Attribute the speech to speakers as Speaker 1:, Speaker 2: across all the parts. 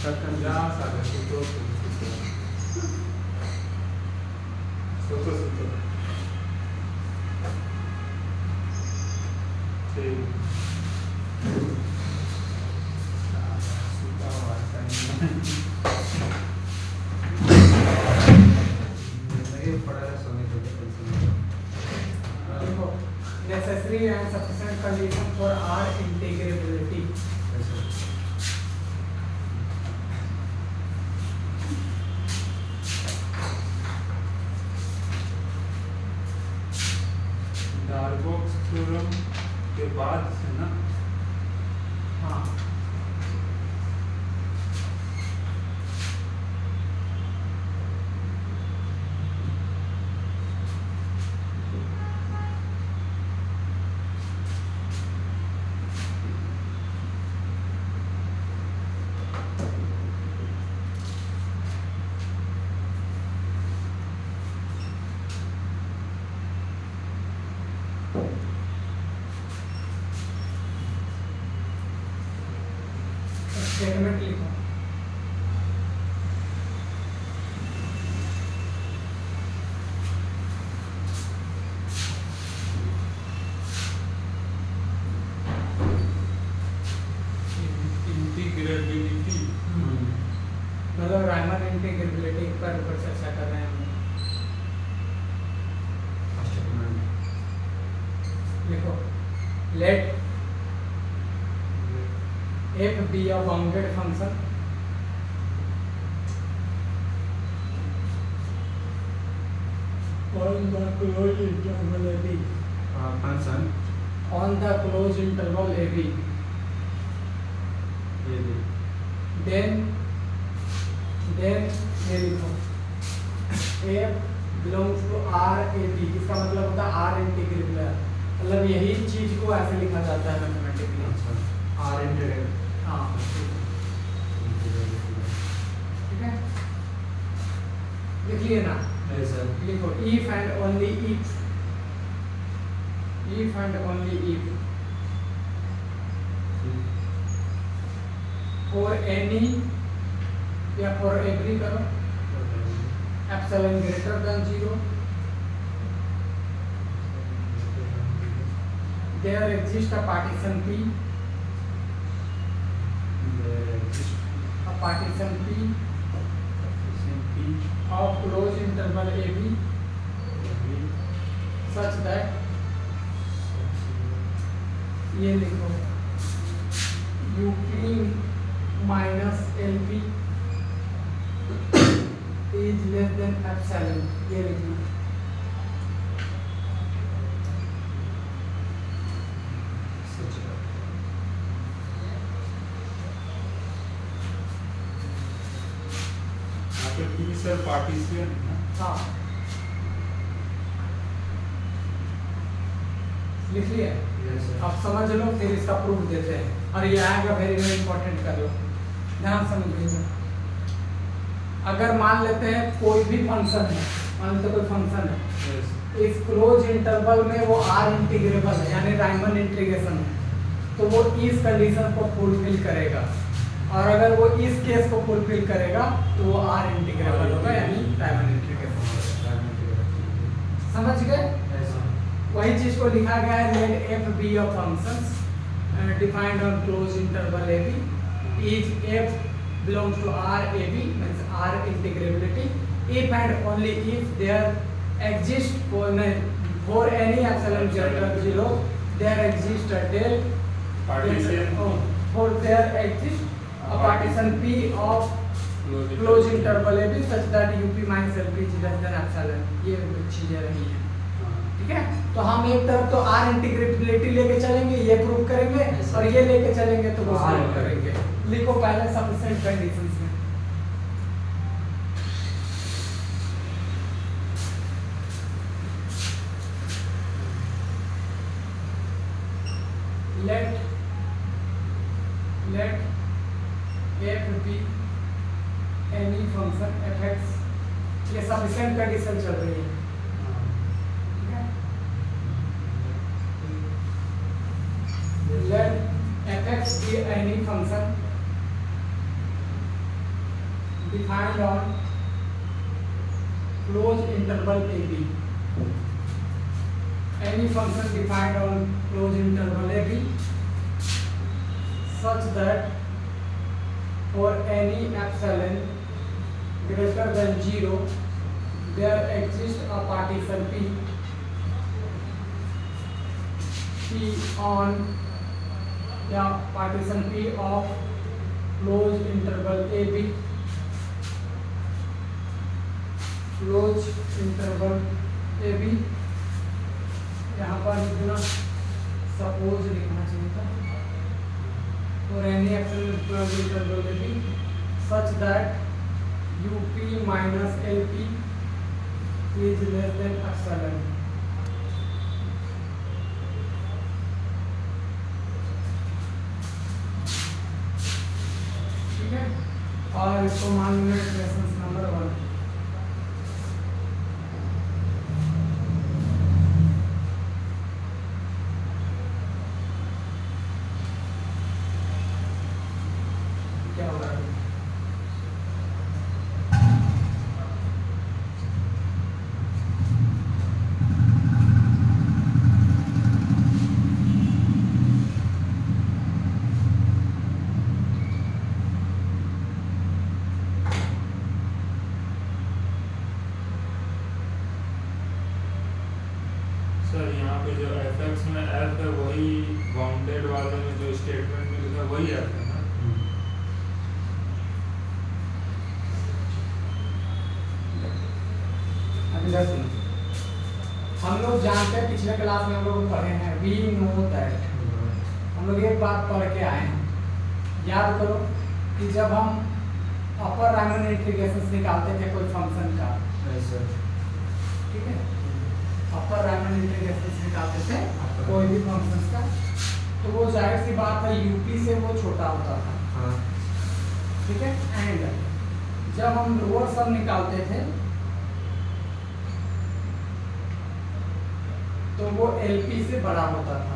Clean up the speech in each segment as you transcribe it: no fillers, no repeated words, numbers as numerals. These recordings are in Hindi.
Speaker 1: Ya sabes, suto. Sí.
Speaker 2: Necessary and sufficient condition for R integrability.
Speaker 1: Darboux theorem के बाद से ना,
Speaker 2: हाँ, स्टेटमेंट लिखो।
Speaker 1: इंटीग्रेबिलिटी,
Speaker 2: मतलब रायमन इंटीग्रेबिलिटी पर ऊपर चर्चा कर रहे हैं हम। लिखो, late f be a bounded function on the closed interval ab,
Speaker 3: function
Speaker 2: on the closed interval ab,
Speaker 3: ये भी
Speaker 2: then ये लिखो f belongs to r ab, इसका मतलब होता है r इंटीग्रेबल है, मतलब यही चीज को ऐसे लिखा जाता है मैथमेटिकली।
Speaker 3: अच्छा आर इंटीग्रल
Speaker 2: हाँ ठीक है, लिख लिए ना।
Speaker 3: सर
Speaker 2: लिखो if and only if for any या for every करो epsilon greater than 0 there exists a partition P, of closed interval AB such that ये लिखो UP minus LP is less than epsilon, ये लिखना।
Speaker 1: सर पार्टीशन है ना।
Speaker 2: हाँ लिख लिया, अब समझ लो फिर इसका प्रूफ देते हैं, और ये आएगा वेरी वेरी इंपॉर्टेंट कर लो, ध्यान समझ लीजिए। अगर मान लेते हैं कोई भी फंक्शन है, मान लेते कोई फंक्शन है, इस क्लोज इंटरवल में वो आर इंटीग्रेबल है यानी रायमन इंटीग्रेशन है, तो वो इस कंडीशन को फुलफिल करेगा, और अगर वो इस केस को फुलफिल करेगा तो वो आर इंटीग्रेबल होगा यानी रायमन इंटीग्रेशन। समझ गए? वही चीज को लिखा गया है, let f be a function defined on close interval a b is f belongs to R a b means R integrability if and only if there exist for any epsilon greater than 0 there exist a del
Speaker 1: partition
Speaker 2: for there exists a partition P of closed interval AB such that UP minus LP is less than epsilon। ये चीजें रही हैं, ठीक है। तो हम एक तरफ तो R इंटीग्रेबिलिटी लेके चलेंगे, ये प्रूव करेंगे, और ये लेके चलेंगे तो वो प्रूव करेंगे। लिखो पहले सफिशिएंट कंडीशंस में, let f be any function fx, ये सफिशिएंट कंडीशन चल रही है, ठीक है। let fx be any function defined on closed interval AB. Any function defined on closed interval AB such that for any epsilon greater than 0 there exists a partition P on partition P of closed interval AB, closed interval AB, यहाँ पर लिखना सपोज लिखना चाहिए था, और any epsilon closed interval AB such that UP minus LP is less than epsilon. ठीक है, और इसको मान लें रेफरेंस नंबर 1. क्या हो रहा है?
Speaker 1: सर यहाँ पे जो fx में f है वही बाउंडेड वाले में जो स्टेटमेंट में लिखा है वही f है ना?
Speaker 2: हम लोग जानते हैं, पिछले क्लास में हम लोग पढ़े हैं, वी नो दैट, हम लोग एक बात पढ़ के आए हैं. याद करो कि जब हम अपर रायमन इंटीग्रेशन निकालते थे कोई फंक्शन का, ठीक है, अपर रायमन इंटीग्रेशन निकालते थे कोई भी फंक्शन का, तो वो जाहिर सी बात है यूपी से वो छोटा होता था. ठीक है, एंड जब हम लोअर सम निकालते थे तो वो एलपी से बड़ा होता था.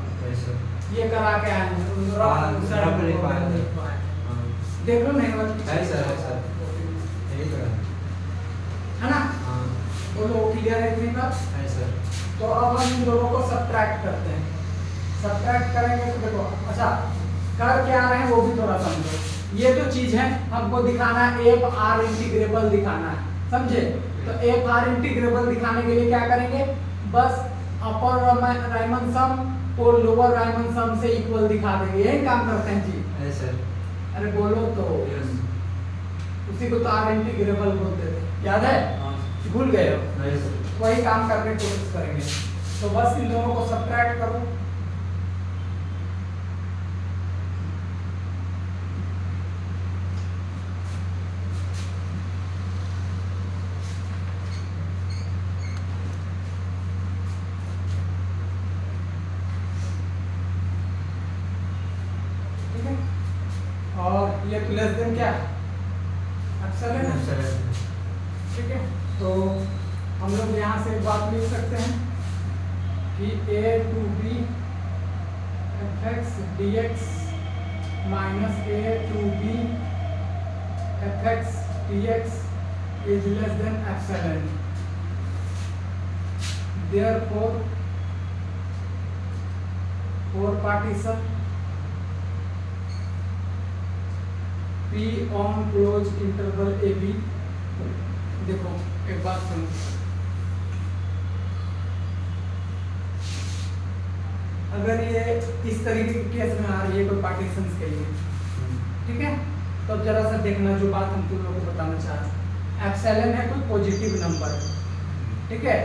Speaker 2: ये करा के आए हैं, देख लो नहीं है ना? बोलो क्लियर है इतनी बात? तो अब हम इन दोनों को सब्ट्रैक्ट करते हैं. सब्ट्रैक्ट करेंगे तो देखो, अच्छा कर क्या रहे हैं वो भी थोड़ा समझो. ये जो चीज है हमको दिखाना है, एफ आर इंटीग्रेबल दिखाना है, समझे? तो एफ आर इंटीग्रेबल दिखाने के लिए क्या करेंगे, बस अपर रायमन सम को लोअर रायमन सम से इक्वल दिखा देंगे. यही काम करते हैं जी.
Speaker 3: सर.
Speaker 2: अरे बोलो तो. उसी को तो आर इंटीग्रेबल बोलते थे, याद है? भूल गए हो? वही काम करने की कोशिश करेंगे. तो बस इन दोनों को सब्ट्रैक्ट करो. ठीक है, और ये तो लेस देन क्या है, एप्सिलॉन है. ठीक है, तो हम लोग यहाँ से एक बात लिख सकते हैं कि a to b fx dx minus a to b fx dx is less than epsilon. Therefore, for partition p on closed interval ab, देखो एक बात सुनो, अगर ये इस तरीके के केस में आ रही है कोई पार्टीशन के लिए, ठीक है, तो अब जरा सा देखना जो बात हम तुम लोगों को बताना चाह रहे हैं. एप्सिलॉन है कोई पॉजिटिव नंबर, ठीक है,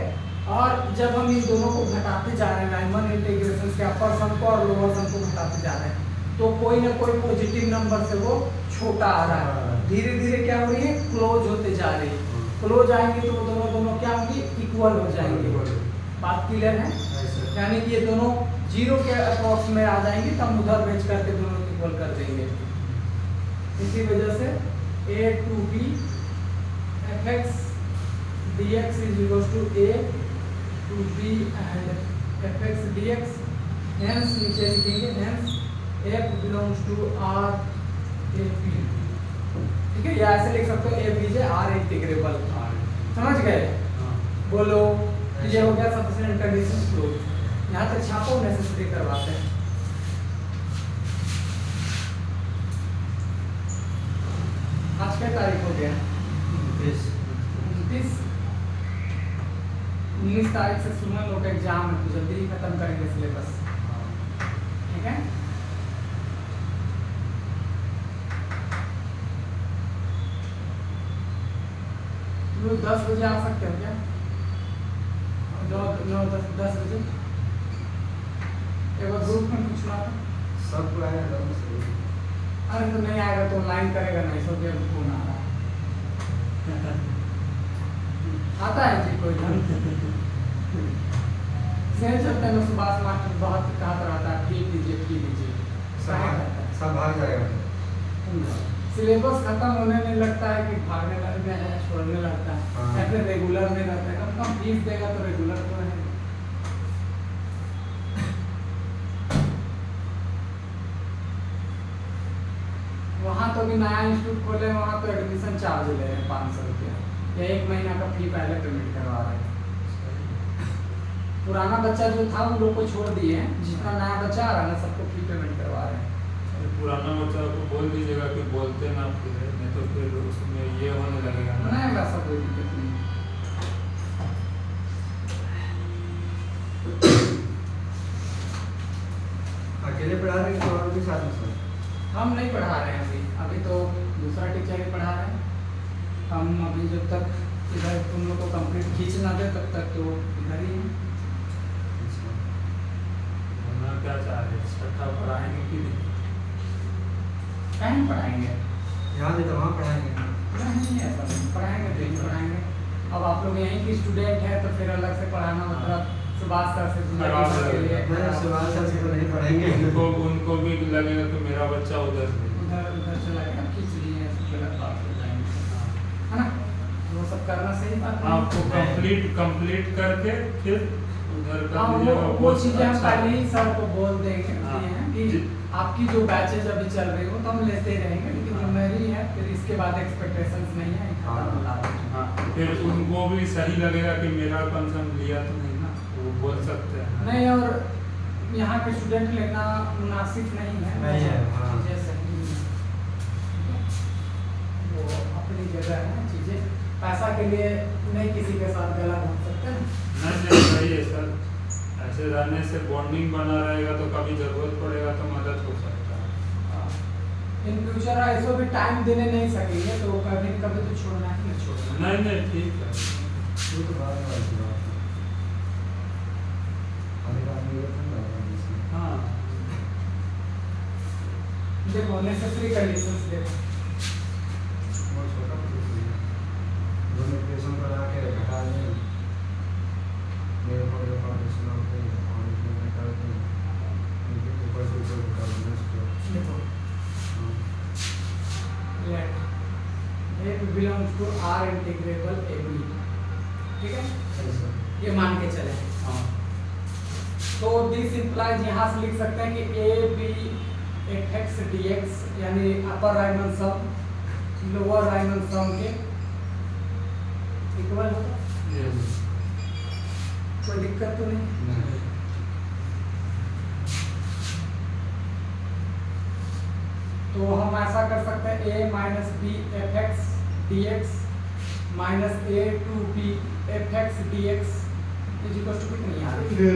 Speaker 2: और जब हम इन दोनों को घटाते जा रहे हैं, रायमन इंटीग्रेशन के अपर सम को और लोअर सम को घटाते जा रहे हैं, तो कोई ना कोई पॉजिटिव नंबर से वो छोटा आ रहा है. धीरे धीरे क्या हो रही है, क्लोज होते जा रही है. क्लोज आएंगे तो वो दोनों क्या होंगी, इक्वल हो जाएंगे. बात क्लियर है? यानी कि ये दोनों जीरो के अप्रॉक्स में आ जाएंगे, तब उधर बेच करके दोनों इक्वल कर देंगे. इसी वजह से a to b fx dx is equals to a to b and fx dx. Hence नीचे लिखेंगे hence f belongs to R a p. ठीक है, या ऐसे लिख सकते हो ए बी जे आर इंटीग्रेबल। समझ गए? बोलो ये हो गया सफिशिएंट कंडीशन प्रूफ। यहाँ तक छापो, नेसेसरी करवाते हैं। आज क्या तारीख हो गया? 29 तारीख से सुमन लोग का एग्जाम है, तो जल्दी ही खत्म करेंगे सिलेबस। ठीक है, तुम लोग 10 बजे आ सकते हो क्या? 10 बजे एक बार ग्रुप में पूछना था।
Speaker 3: सबको आया
Speaker 2: अरे तो नहीं आएगा तो ऑनलाइन करेगा, नहीं सो के फोन आ रहा है। आता है जी कोई सेल चलते में सुभाष मास्टर बहुत कहा रहता है फी दीजिए
Speaker 3: सब भाग जाएगा।
Speaker 2: सिलेबस खत्म होने में लगता है कि भागने लगता है, छोड़ने लगता है।
Speaker 3: हाँ।
Speaker 2: या फिर रेगुलर में रहता है, कम कम फीस देगा तो रेगुलर तो है। वहाँ तो भी नया इंस्टीट्यूट खोले, वहाँ तो एडमिशन चार्ज ले रहे हैं 500 रुपया, या 1 महीना का फी पहले पेमेंट करवा रहे हैं। पुराना बच्चा जो था वो लोग को छोड़ दिए हैं, जितना नया बच्चा आ रहा है ना सबको फी पेमेंट करवा रहे हैं।
Speaker 1: पुराना बच्चा को बोल दीजिएगा कि बोलते ना फिर, नहीं तो फिर उसमें ये होने लगेगा ना।
Speaker 2: नहीं वैसा कोई दिक्कत नहीं।
Speaker 3: अकेले पढ़ा रहे हैं तो और भी साथ में सर?
Speaker 2: हम नहीं पढ़ा रहे हैं अभी तो दूसरा टीचर ही पढ़ा रहे हैं। हम अभी जब तक इधर तुम लोग को कंप्लीट खींच ना दे तब तक तो इधर ही हैं।
Speaker 1: होना क्या चाह रहे हैं, छठा पढ़ाएंगे कि नहीं?
Speaker 2: कहीं पढ़ाएंगे,
Speaker 3: यहाँ नहीं तो वहाँ पढ़ाएंगे।
Speaker 2: नहीं ऐसा नहीं पढ़ाएंगे, तो यहीं पढ़ाएंगे। अब आप लोग यहीं की स्टूडेंट है तो फिर अलग से पढ़ाना मतलब सुभाष सर से के लिए
Speaker 3: नहीं, सुभाष सर से तो नहीं पढ़ाएंगे।
Speaker 1: उनको भी लगेगा कि मेरा बच्चा उधर
Speaker 2: उधर चला गया, खींच लिए, गलत बात हो जाएंगे, है ना? वो सब करना सही बात नहीं।
Speaker 1: आपको कंप्लीट करके फिर उधर का
Speaker 2: हाँ, वो चीजें हम पहले ही सर को बोल देंगे कि आपकी जो बैचेज अभी चल रही हो तो हम लेते रहेंगे, लेकिन जो मेरी है फिर इसके बाद एक्सपेक्टेशंस नहीं है, खत्म ला देंगे।
Speaker 1: हाँ, फिर उनको भी सही लगेगा कि मेरा कंसर्न लिया तो नहीं ना, वो बोल सकते हैं।
Speaker 2: नहीं, और यहाँ के स्टूडेंट लेना मुनासिब नहीं है।
Speaker 3: नहीं है, हाँ।
Speaker 2: चीजें सही नहीं है, वो अपनी जगह है चीजें। पैसा के लिए नहीं किसी के साथ गला घोट सकते हैं।
Speaker 1: नहीं सही है सर, ऐसे रहने से बॉन्डिंग बना रहेगा तो कभी जरूरत पड़ेगा तो मदद हो सकता है।
Speaker 2: इन फ्यूचर ऐसे भी टाइम देने नहीं सकेंगे तो कभी कभी तो छोड़ना ही नहीं छोड़ना।
Speaker 1: नहीं ठीक है।
Speaker 3: वो तो बात है ऐसी बात है। हमें आदमी को ठंडा होगा इसमें।
Speaker 1: हाँ,
Speaker 2: देखो नेसेसरी कंडीशंस देखो।
Speaker 3: बहुत छोटा प्रोसेस है। दोनों पेशेंट को लाके घटा दें, मेरे को जो फाउंडेशन होते हैं फाउंडेशन में करते हैं, उनके ऊपर से ऊपर उठा देना उसको।
Speaker 2: देखो let A belongs to R integrable AB, ठीक है,
Speaker 3: ऐसा
Speaker 2: ये मान के चले।
Speaker 1: हाँ,
Speaker 2: तो दिस इंप्लाइज यहाँ से लिख सकते हैं कि a b F x D x यानी upper Riemann sum lower Riemann sum के इक्वल होगा।
Speaker 1: yes,
Speaker 2: कोई दिक्कत तो नहीं।
Speaker 3: नहीं।
Speaker 2: तो हम ऐसा कर सकते हैं A minus B F x D X minus A to B F x D X equal to कितनी आ रही है?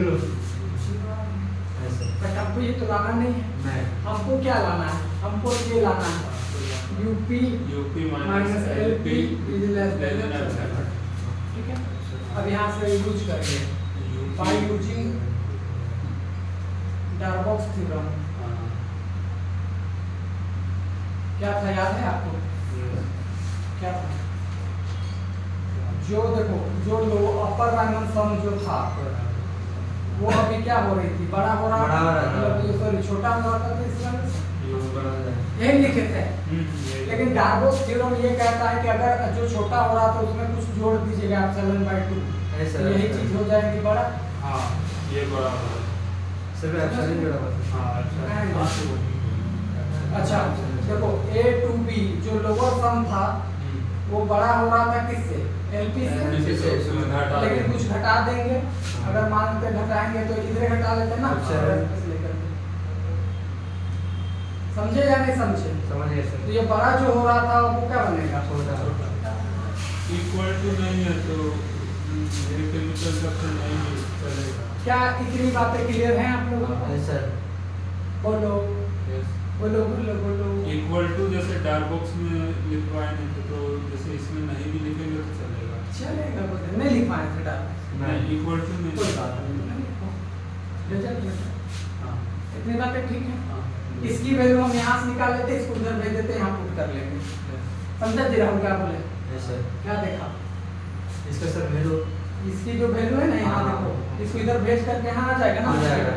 Speaker 3: ऐसा
Speaker 2: बट हमको ये तो लाना नहीं है,
Speaker 3: नहीं।
Speaker 2: हमको क्या लाना है? हमको ये लाना है UP minus L P is less then epsilon, ठीक है। अब यहाँ से यूज करेंगे बाय यूजिंग डार्बॉक्स थ्योरम। क्या था याद है आपको? क्या था? जो देखो जो लो अपर राइमन सम जो था वो अभी क्या हो रही थी? बड़ा हो रहा था, मतलब सॉरी छोटा हो रहा था, तो इस वजह से यही लिखे थे। लेकिन डार्बॉक्स थ्योरम ये कहता है कि अगर जो छोटा हो रहा था उसमें कुछ जोड़ दीजिएगा एप्सिलॉन बाय 2,
Speaker 3: ऐसा
Speaker 2: यही चीज हो जाएगी बड़ा।
Speaker 1: हाँ, ये बड़ा होगा।
Speaker 3: सिर्फ एप्सिलॉन जोड़ा हुआ था।
Speaker 1: हाँ, अच्छा।
Speaker 2: अच्छा देखो ए टू बी जो लोअर सम कम था वो बड़ा हो रहा था किससे, एलपी
Speaker 1: LP
Speaker 2: से,
Speaker 1: से उसमें घटा
Speaker 2: लेकिन
Speaker 1: देंगे।
Speaker 2: कुछ घटा देंगे। अगर मान लेते घटाएंगे तो इधर घटा लेते ना,
Speaker 3: अच्छा।
Speaker 2: RSP से लेकर के। समझे या नहीं समझे?
Speaker 3: समझ गए
Speaker 2: तो
Speaker 3: सर।
Speaker 2: ये बड़ा जो हो रहा था वो क्या बनेगा,
Speaker 3: छोटा।
Speaker 1: इक्वल टू नहीं है तो मेरे केमिकल सबसे नहीं चलेगा।
Speaker 2: क्या इतनी बातें क्लियर हैं आप लोगों को?
Speaker 3: Yes sir.
Speaker 2: बोलो
Speaker 1: यस
Speaker 2: बोलो बोलो बोलो।
Speaker 1: इक्वल टू जैसे डार्क बॉक्स में लिखवाए नहीं थे तो जैसे इसमें नहीं भी लिखेंगे तो चलेगा।
Speaker 2: चलेगा, बोले नहीं लिख पाए थे डाल।
Speaker 1: नहीं इक्वल टू नहीं
Speaker 2: कोई बात नहीं लिखो। रिजल्ट में
Speaker 1: हाँ
Speaker 2: इतनी बातें ठीक है।
Speaker 1: हाँ
Speaker 2: इसकी वैल्यू हम यहाँ से निकाल लेते, इसको उधर भेज देते, यहाँ पुट कर लेंगे। समझा जी हम क्या बोले?
Speaker 3: Yes sir.
Speaker 2: क्या देखा?
Speaker 3: इसका सर वैल्यू
Speaker 2: इसकी जो वैल्यू है ना यहाँ
Speaker 3: हाँ।
Speaker 2: देखो, इसको इधर भेज करके यहाँ आ जाएगा ना,
Speaker 3: आ जाएगा।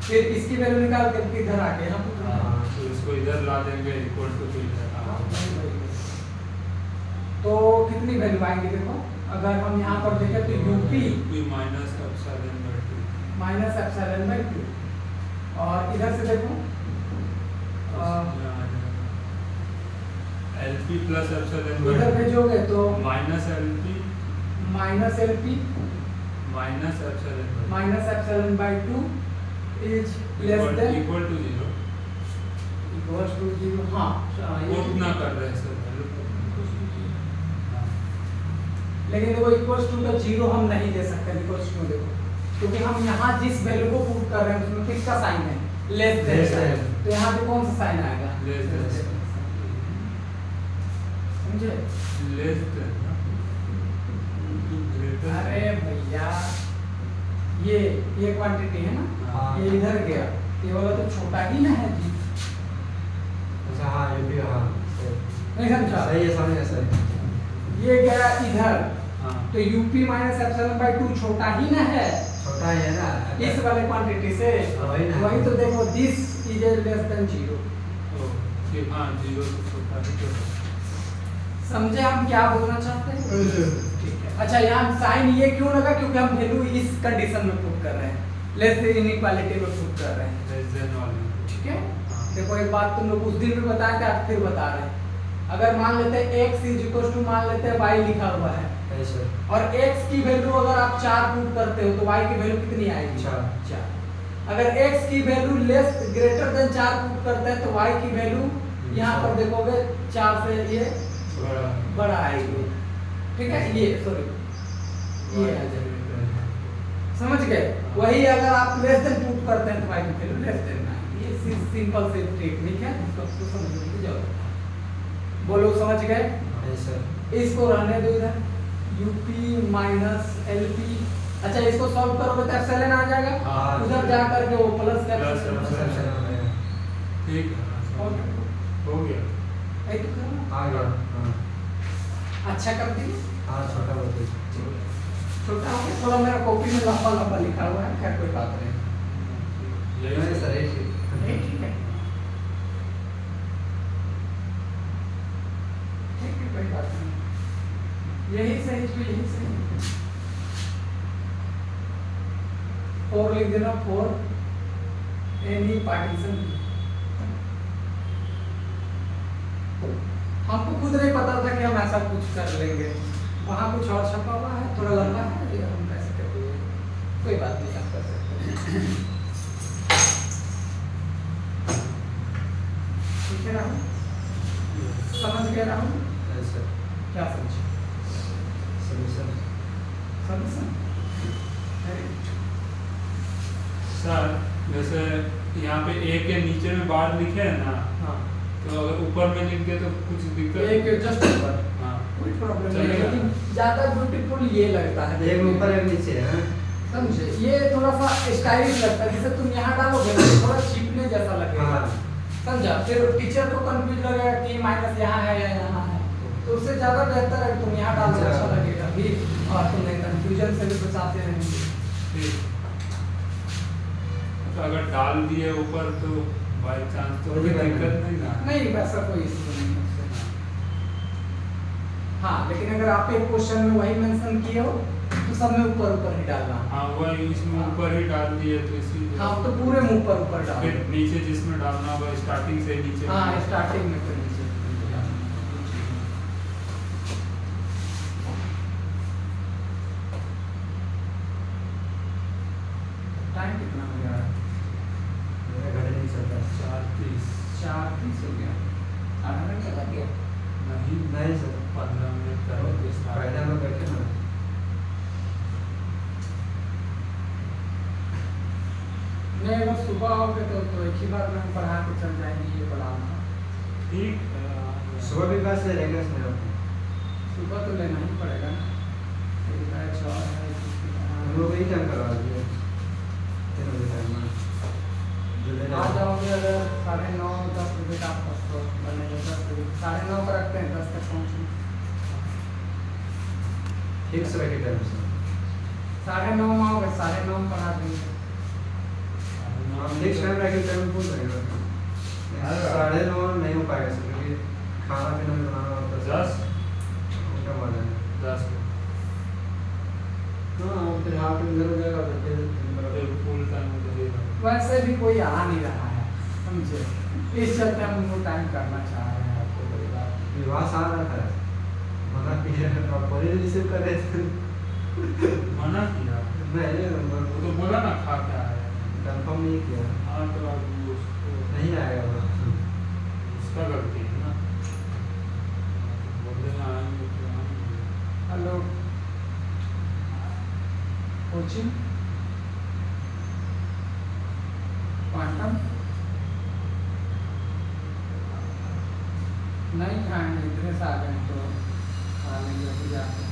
Speaker 2: फिर इसकी वैल्यू निकाल करके इधर आके यहाँ पुट कर
Speaker 1: हाँ तो इसको इधर ला देंगे इक्वल टू तो इधर हाँ।
Speaker 2: तो कितनी वैल्यू आएंगी देखो, अगर हम यहाँ पर देखें तो UP
Speaker 1: minus epsilon by 2
Speaker 2: minus epsilon by 2, और इधर से देखो
Speaker 1: एलपी प्लस एप्सिलॉन
Speaker 2: इधर
Speaker 1: बाय
Speaker 2: भेजोगे तो
Speaker 1: minus LP
Speaker 2: minus LP
Speaker 1: minus epsilon
Speaker 2: minus epsilon by 2 is less than
Speaker 1: equal to 0
Speaker 2: equals to 0। हाँ
Speaker 1: वो उतना कर रहे हैं सर
Speaker 2: लेकिन देखो इक्वल्स टू का 0 हम नहीं दे सकते, इक्वल्स टू देखो, क्योंकि हम यहाँ जिस वैल्यू को पुट कर रहे हैं उसमें किसका साइन है, लेस
Speaker 3: Less
Speaker 2: देन।
Speaker 3: than।
Speaker 2: तो यहाँ पे कौन सा साइन आएगा,
Speaker 1: लेस देन
Speaker 2: समझे?
Speaker 1: लेस देन टू ग्रेटर
Speaker 2: अरे भैया ये क्वांटिटी है ना,
Speaker 3: हाँ।
Speaker 2: ये इधर गया, ये वाला तो छोटा ही ना है जी,
Speaker 3: अच्छा हाँ यूपी हाँ सर।
Speaker 2: नहीं समझा?
Speaker 3: सही है समझ गया सर।
Speaker 2: ये गया इधर,
Speaker 1: हाँ
Speaker 2: तो यूपी माइनस एप्सिलॉन बाय 2 छोटा ही ना है
Speaker 3: छोटा ही है ना।
Speaker 2: इस वाले क्वांटिटी से।
Speaker 3: वही ना।
Speaker 2: वही तो देखो, दिस इज लेस देन 0।
Speaker 1: ओ ये हाँ 0 से छोटा है तो
Speaker 2: समझे हम क्या बोलना चाहते हैं? ठीक है। अच्छा यहाँ साइन ये क्यों लगा, क्योंकि हम वैल्यू इस कंडीशन में पुट कर रहे हैं, लेस देन इनइक्वालिटी में पुट कर रहे हैं।
Speaker 1: लेस देन वाले
Speaker 2: ठीक है।
Speaker 1: हाँ।
Speaker 2: देखो एक बात तुम लोग उस दिन भी बताए थे, आज फिर बता रहे हैं। अगर मान लेते हैं x इज इक्वल टू मान लेते हैं y लिखा हुआ है,
Speaker 3: यस सर।
Speaker 2: और x की वैल्यू अगर आप 4 पुट करते हो तो y की वैल्यू कितनी आएगी, 4। अगर x की value less greater than 4 put करते हैं तो y की वैल्यू यहाँ पर देखोगे 4 से ये
Speaker 1: बड़ा
Speaker 2: बड़ा आएगी। ठीक है, ये सॉरी ये आ जाएगा। समझ गए? वही अगर आप लेस देन पुट करते हैं तो y की वैल्यू लेस देन आएगी। ये सिंपल से टेक्निक है, इसको समझने की जरूरत है। बोलो समझ गए?
Speaker 3: Yes sir.
Speaker 2: इसको रहने दो इधर, यूपी माइनस एलपी। अच्छा इसको सॉल्व करोगे तो एप्सिलॉन आ जाएगा,
Speaker 1: हाँ।
Speaker 2: उधर जा करके वो प्लस का
Speaker 1: प्लस
Speaker 2: एप्सिलॉन
Speaker 1: ठीक है हाँ, हो गया
Speaker 2: ऐ तो करना।
Speaker 3: आ गया हाँ।
Speaker 2: अच्छा कर दिए,
Speaker 3: हाँ छोटा बहुत ही।
Speaker 2: छोटा हो गया थोड़ा, मेरा कॉपी में लंबा लंबा लिखा हुआ है, खैर कोई बात नहीं।
Speaker 1: यही
Speaker 3: नहीं सर एक
Speaker 2: नहीं, ठीक है ठीक है, कोई बात नहीं, यही सही तो यही सही। 4 लिख देना, 4 एनी पार्टीशन। हमको खुद नहीं पता था कि हम ऐसा कुछ कर लेंगे, वहाँ कुछ और छपा हुआ है, थोड़ा लंबा है, ये हम कैसे करेंगे, कोई बात नहीं, आप कर सकते हैं। ठीक है राहुल, समझ गया राहुल?
Speaker 3: Yes sir.
Speaker 2: क्या समझे?
Speaker 3: Solution.
Speaker 2: Solution very good.
Speaker 1: Sir जैसे यहाँ पे ए के नीचे में बार लिखे हैं ना,
Speaker 2: हाँ,
Speaker 1: तो अगर ऊपर में लिख दे तो कुछ दिक्कत
Speaker 2: एक जस्ट ऊपर
Speaker 1: हाँ
Speaker 2: कोई प्रॉब्लम नहीं है,
Speaker 1: चलेगा।
Speaker 2: लेकिन ज्यादा ब्यूटीफुल ये लगता है,
Speaker 3: एक ऊपर एक नीचे है।
Speaker 2: समझे? ये थोड़ा सा स्टाइलिश लगता है, जैसे तुम यहाँ डालोगे ना, थोड़ा छिपने जैसा लगेगा,
Speaker 3: हाँ।
Speaker 2: समझा? फिर टीचर को कंफ्यूज लगेगा कि माइनस यहाँ है या यहाँ है, तो उससे ज्यादा बेहतर है तुम यहाँ डाल दो, अच्छा लगेगा भी, और तुम्हें कंफ्यूजन से भी बचाते रहेंगे।
Speaker 1: ठीक। तो अगर डाल दिए ऊपर तो बाई चांस तो कोई दिक्कत नहीं ना।
Speaker 2: नहीं वैसा कोई इशू नहीं है उससे। हाँ, लेकिन अगर आप एक क्वेश्चन में वही मेंशन किए हो तो सब में ऊपर ऊपर ही डालना।
Speaker 1: हाँ वही इसमें ऊपर ही डाल दिए तो इसीलिए
Speaker 2: हाँ, तो पूरे मुंह पर ऊपर डालो।
Speaker 1: फिर नीचे जिसमें डालना होगा स्टार्टिंग से नीचे
Speaker 2: हाँ, स्टार्टिंग में फिर नीचे। आधा घंटा लग गया।
Speaker 1: नहीं
Speaker 3: नहीं सर
Speaker 1: 15 मिनट पहले तो start
Speaker 3: पहले हम लोग बैठे ना
Speaker 2: नहीं अगर सुबह आओगे तो एक ही बार में हम पढ़ा के चल जाएंगे, ये पढ़ाना।
Speaker 1: ठीक है।
Speaker 3: सुबह भी क्लास ले लेंगे इसमें आपको
Speaker 2: सुबह तो लेना ही पड़ेगा ना, एक बैच और है
Speaker 3: हम लोग यही टाइम करवा दिए 3 बजे टाइम में जो ले
Speaker 2: आ जाओगे अगर 9:30 10 बजे का आसपास तो बनेगा। 10 बजे 9:30 पर रखते हैं, 10 तक पहुँचें।
Speaker 3: ठीक से रखे टाइम से
Speaker 2: 9:30 में आओगे, 9:30 में पढ़ा देंगे।
Speaker 3: हम नेक्स्ट टाइम रखे टाइम पूछ रहेगा 9:30 नहीं हो पाएगा सर क्योंकि खाना पीना भी बनाना होता है
Speaker 1: 10
Speaker 3: उनका मजा है
Speaker 1: 10
Speaker 3: हाँ फिर हाफ इधर हो जाएगा फिर
Speaker 1: फुल टाइम उधर ही रहेगा।
Speaker 2: वैसे भी कोई आ नहीं रहा है, समझे, इस चलते हम उनको टाइम करना चाह रहे हैं। आपको बड़ी बात
Speaker 3: विवाह आ रहा था मना किया प्रॉपर्ली रिसीव कर रहे थे
Speaker 1: मना किया
Speaker 3: नहीं
Speaker 1: वो तो बोला ना खा क्या है।
Speaker 3: कंफर्म नहीं किया
Speaker 1: हाँ तो अब उसको
Speaker 3: नहीं आएगा वो
Speaker 1: उसका गलती है ना, बोल देना आएंगे तो आएंगे।
Speaker 2: हेलो कोचिंग क्वांटम नहीं खाएंगे, इतने से आ गए तो खा लेंगे अभी जाके।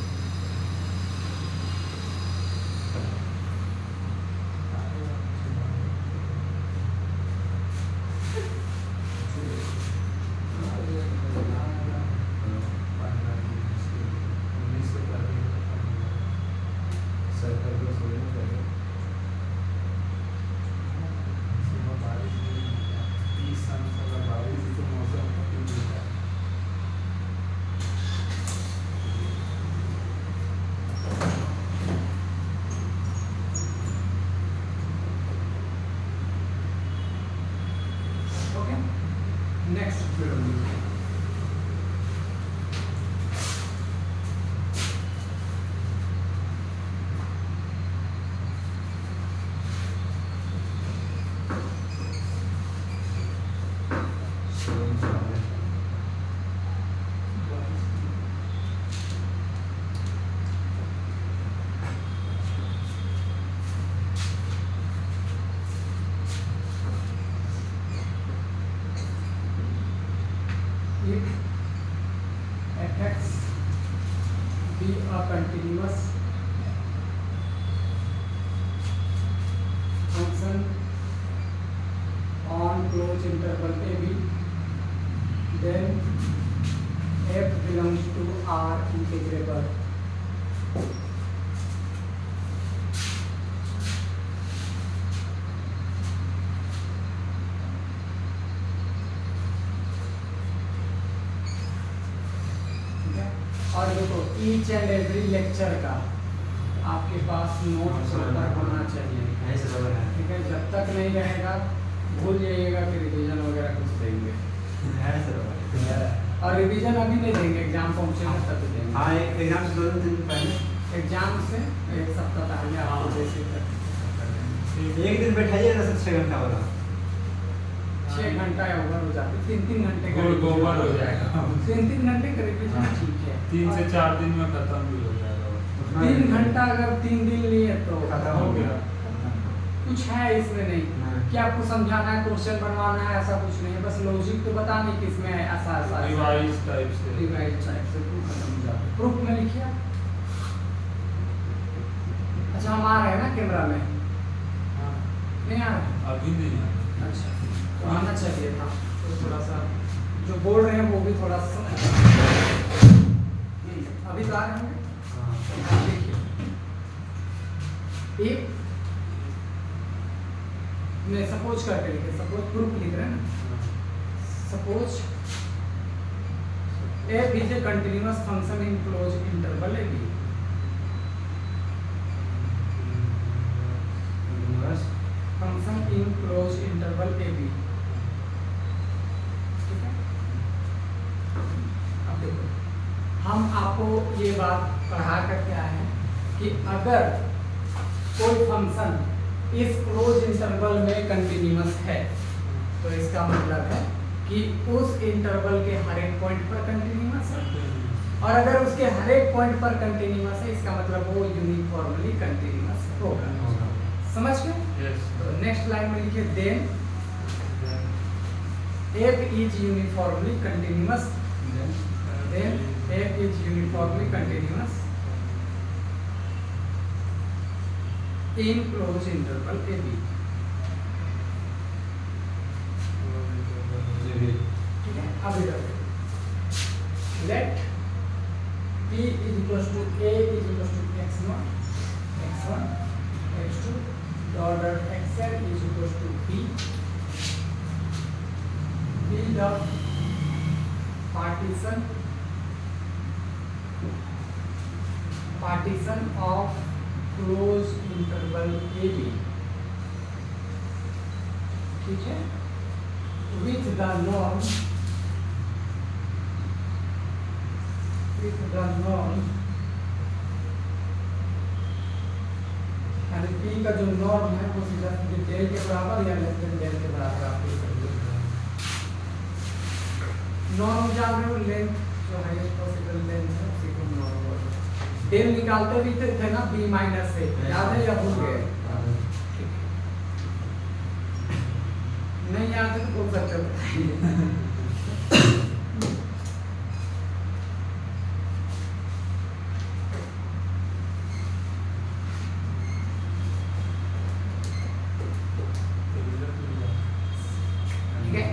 Speaker 3: सरकार को सोचना चाहिए
Speaker 2: okay next video if fx be a continuous function on closed interval AB, then f belongs to R integrable. ठीक है, और देखो ईच एंड एवरी लेक्चर का आपके पास नोट्स होना चाहिए।
Speaker 3: ऐसे बराबर है
Speaker 2: ठीक है, जब तक नहीं रहेगा भूल जाइएगा कि रिवीजन वगैरह कुछ देंगे,
Speaker 3: ऐसे बराबर है
Speaker 2: और रिवीजन अभी नहीं देंगे, एग्जाम पहुंचेगा तब देंगे।
Speaker 3: हाँ एक एग्जाम से 2 दिन पहले
Speaker 2: एग्जाम से एक सप्ताह पहले आपको बेसिक कर देंगे।
Speaker 3: एक दिन बैठाइए ना 6 घंटा वाला
Speaker 2: 6 घंटा या ओवर हो जाते, 3-3 घंटे का
Speaker 1: गोबर हो जाएगा।
Speaker 2: 3-3 घंटे का रिवीजन ठीक है।
Speaker 1: 3 से 4 दिन में खत्म भी हो जाएगा।
Speaker 2: 3 घंटा अगर 3 दिन लिए तो
Speaker 3: खत्म
Speaker 1: हो गया।
Speaker 2: कुछ है इसमें नहीं कि आपको समझाना है, क्वेश्चन बनवाना है, ऐसा कुछ नहीं है, बस लॉजिक तो बताने कि इसमें ऐसा ऐसा
Speaker 1: रिवाइज टाइप से
Speaker 2: रिवाइज टाइप से प्रूफ खत्म हो जाता है। प्रूफ में लिखिए। अच्छा हम आ रहे हैं ना कैमरा में,
Speaker 1: हाँ,
Speaker 2: नहीं आ रहे?
Speaker 1: अभी नहीं है।
Speaker 2: अच्छा तो आना चाहिए था, तो थोड़ा सा जो बोल रहे हैं वो भी थोड़ा सा अभी तो आ रहे होंगे।
Speaker 3: हाँ
Speaker 2: देखिए एक मैं सपोज करके लिखे, सपोज प्रूफ लिख रहे हैं ना, suppose f is a continuous function in closed interval AB.
Speaker 3: बस
Speaker 2: function in closed interval AB. ठीक है, अब देखो हम आपको ये बात पढ़ा करके आए हैं कि अगर कोई फंक्शन इस क्लोज इंटरवल में कंटिन्यूअस है तो इसका मतलब है कि उस इंटरवल के हर एक पॉइंट पर कंटिन्यूअस है, और अगर उसके हर एक पॉइंट पर कंटिन्यूअस है इसका मतलब वो यूनिफॉर्मली कंटिन्यूअस होगा। समझ गए?
Speaker 1: Yes.
Speaker 2: तो नेक्स्ट लाइन में लिखिए then f is uniformly continuous, then f is uniformly continuous in closed interval AB। ठीक है, अब इधर late p is equals to a is equals to x0 x1 x2 dot xn is equals to p the partition of closed interval AB, ठीक है, with the norm यानी P का जो नॉर्म है वो सीधा डेल के बराबर या लेस देन डेल के बराबर आप लिख सकते हो। नॉर्म जान रहे हो, लेंथ जो हाईएस्ट पॉसिबल लेंथ है उसी को नॉर्म बोलते हैं। डेल निकालते भी थे ना b माइनस से, याद है या भूल गए? नहीं याद है तो बोल सकते हो। ठीक है,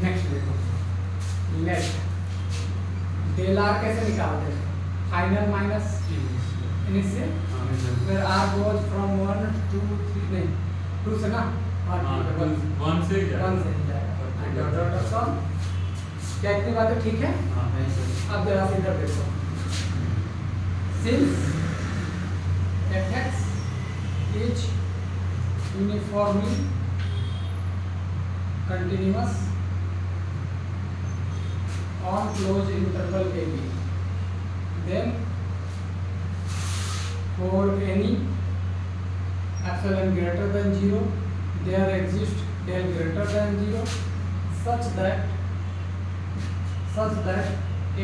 Speaker 2: नेक्स्ट देखो, लेट डेल आर कैसे निकालते हैं? फाइनल माइनस इनिशियल, फिर आर गोज फ्रॉम 1 2 3 नहीं 2 से ना, और
Speaker 1: 1 से क्या?
Speaker 2: 1 से जाएगा डॉट डॉट डॉट सॉल्व। क्या इतनी बातें ठीक है? अब जरा से इधर देखो, since fx is uniformly continuous on closed interval AB, then for any epsilon greater than 0 there exists del greater than 0 such that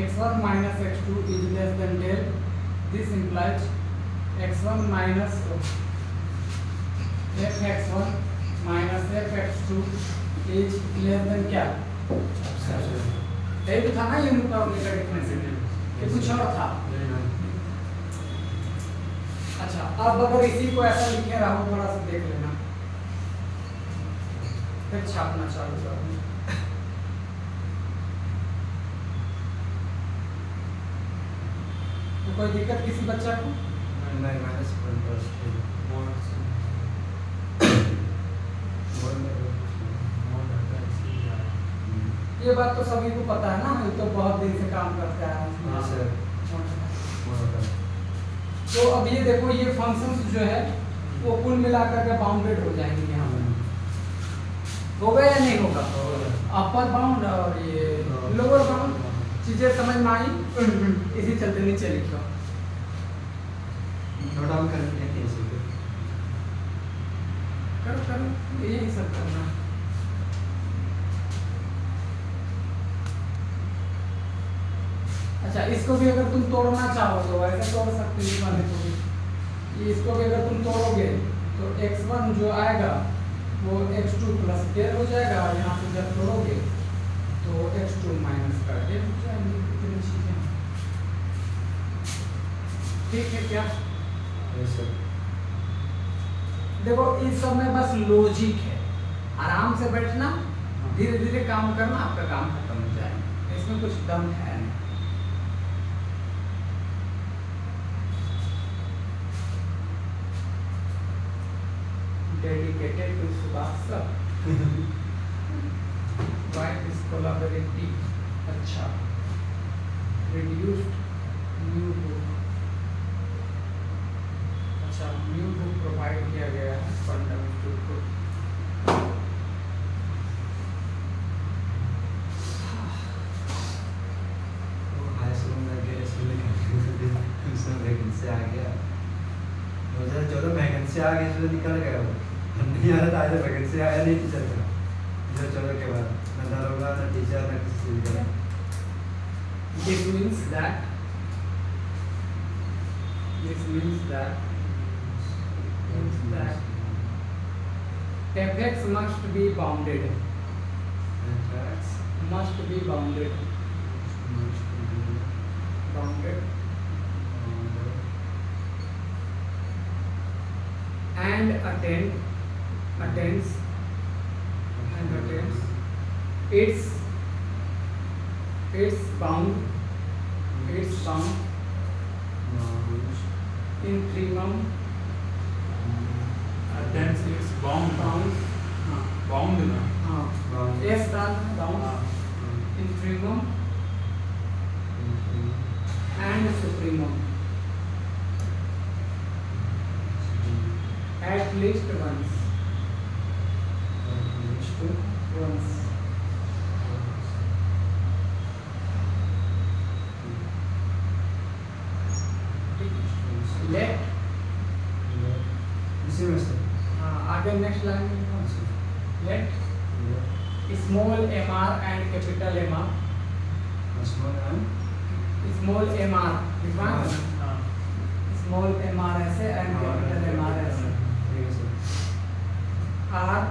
Speaker 2: x1 minus x2 is less than del. This implies x1 minus fx1 minus fx2 is less than क्या? यही तो था ना यूनिफॉर्मली का डिफरेंस, कि कुछ और था? अच्छा, अब अगर इसी को ऐसा लिखे राहुल, थोड़ा सा देख लेना, फिर छापना चालू करो। तो कोई दिक्कत किसी बच्चा को?
Speaker 3: नहीं, माइनस 1%।
Speaker 2: ये बात तो सभी को पता है ना, ये तो बहुत दिन से काम करते हैं इसमें। तो अब ये देखो, ये फंक्शंस जो है वो कुल मिलाकर के बाउंडेड हो जाएंगे यहाँ पर। होगा या नहीं होगा? अपर बाउंड और ये लोअर बाउंड, चीजें समझ में आई? इसी चलते नीचे लिखो, करो करो, यही सब करना। अच्छा, इसको भी अगर तुम तोड़ना चाहो तो ऐसे तोड़ सकते हो वाले को भी। इसको भी अगर तुम तोड़ोगे तो x1 जो आएगा वो x2 प्लस डेल हो जाएगा, और यहाँ से जब तोड़ोगे तो x2 माइनस का डेल हो जाएगी। इतनी चीजें ठीक है क्या? देखो, इस सब में बस लॉजिक है, आराम से बैठना, धीरे धीरे काम करना, आपका काम खत्म हो जाएगा, इसमें कुछ दम है नहीं। Dedicated to Subhash sir. Why this collaborative? अच्छा, reduced new book, अच्छा new book प्रोवाइड किया गया है फंडामेंटल को।
Speaker 3: हाई स्कूल में गए, स्कूल में वैकेंसी आ गया, 2014 वैकेंसी आ गई, इसलिए निकल गया वो। नहीं आ रहा था, आज वैकेंसी आया नहीं टीचर का 2014 के बाद, ना दरोगा ना टीचर ने किसी चीज का
Speaker 2: This means that fx must be bounded. Must be bounded. Bounded. And attends its bound infimum
Speaker 1: Attends its bound
Speaker 2: ना हाँ f डाल bound infimum and supremum at least once. Let
Speaker 3: इसी में से
Speaker 2: आगे नेक्स्ट लाइन में let small mr and capital mr
Speaker 3: small and
Speaker 2: small mr लिखवा
Speaker 1: हाँ
Speaker 2: small mr ऐसे and capital mr ऐसे
Speaker 3: ठीक है sir
Speaker 2: are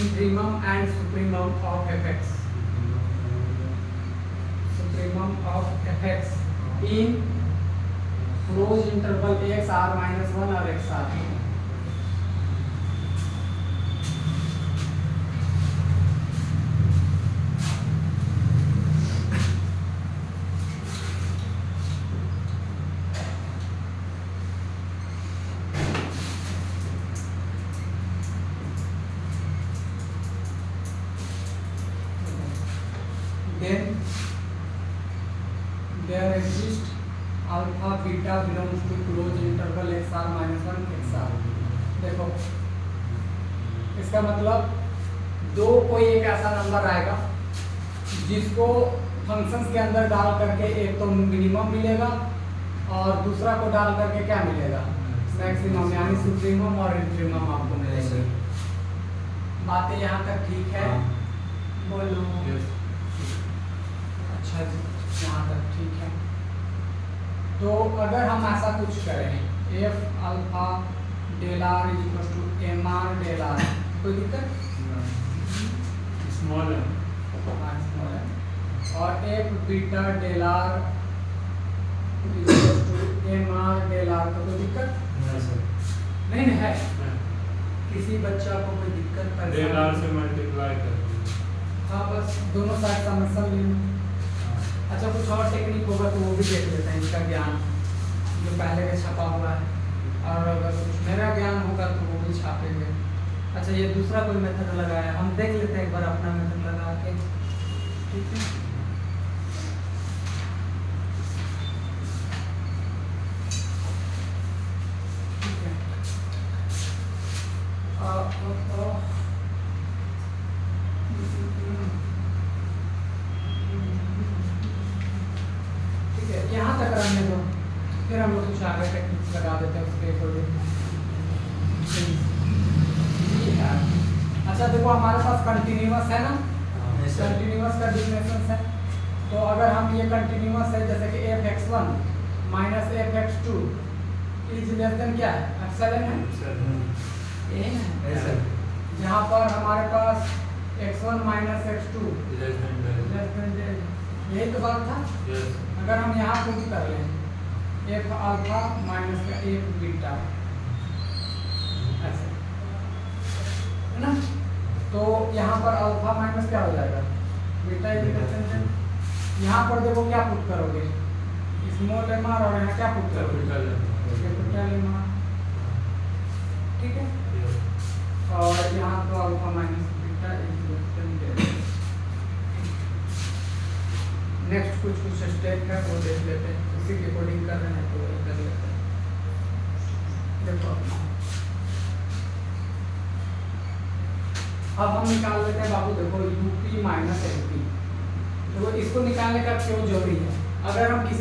Speaker 2: infimum and supremum of fx. Supremum of fx in closed interval x r minus 1 or x r. Then there exists alpha beta belongs to closed interval x r minus 1 x r. देखो इसका मतलब दो कोई एक ऐसा नंबर आएगा जिसको फंक्शंस के अंदर डाल करके एक तो मिनिमम मिलेगा और दूसरा को डाल करके क्या मिलेगा मैक्सिमम यानी सुप्रीमम और इंफीमम आपको मिलेगा। बातें यहाँ तक ठीक है बोलो
Speaker 1: yes
Speaker 2: अच्छा जी यहाँ तक ठीक है। तो अगर हम ऐसा कुछ करें f alpha del r is equal to m r del r कोई दिक्कत
Speaker 1: small है
Speaker 2: और f beta del r is equal to m r del r तो कोई दिक्कत
Speaker 3: नहीं सर
Speaker 2: नहीं है किसी बच्चा को कोई दिक्कत
Speaker 1: डेल
Speaker 2: परेशानी
Speaker 1: आर से मल्टीप्लाई कर
Speaker 2: हाँ बस दोनों साइड समस्या ले लो। अच्छा कुछ और टेक्निक होगा तो वो भी देख लेते हैं इसका ज्ञान जो पहले का छपा हुआ है और अगर कुछ मेरा ज्ञान होगा तो वो भी छापेंगे। अच्छा ये दूसरा कोई मेथड लगाया हम देख लेते हैं एक बार अपना मेथड लगा के ठीक है। ठीक है ठीक है यहाँ तक रहने दो फिर हम लोग कुछ आगे टेक्निक्स लगा देते हैं उसके अकॉर्डिंग। अच्छा देखो हमारे पास कंटिन्यूअस है ना कंटिन्यूअस का डिफिनेशन है तो अगर हम ये कंटिन्यूअस है जैसे कि F x one minus F x two is less then क्या है एप्सिलॉन है यही ना
Speaker 3: ऐसा
Speaker 2: जहाँ पर हमारे पास x1 minus x2
Speaker 1: less than
Speaker 2: यही तो बात था।
Speaker 1: yes
Speaker 2: अगर हम यहाँ पुट कर लें एफ अल्फा माइनस का एफ बीटा ऐसे है ना तो यहाँ पर अल्फा माइनस क्या हो जाएगा बीटा यहाँ पर देखो क्या पुट करोगे स्मॉल एम आर और यहाँ क्या पुट करोगे कैपिटल एम आर ठीक है और यहाँ तो अल्फा माइनस बीटा नेक्स्ट कुछ स्टेप है वो देख लेते हैं उसी के अकॉर्डिंग कर रहे हैं तो वही कर लेते हैं। देखो अब हम निकाल लेते हैं बाबू देखो यूपी माइनस एमपी देखो इसको निकालने का क्यों जरूरी है अगर हम किसी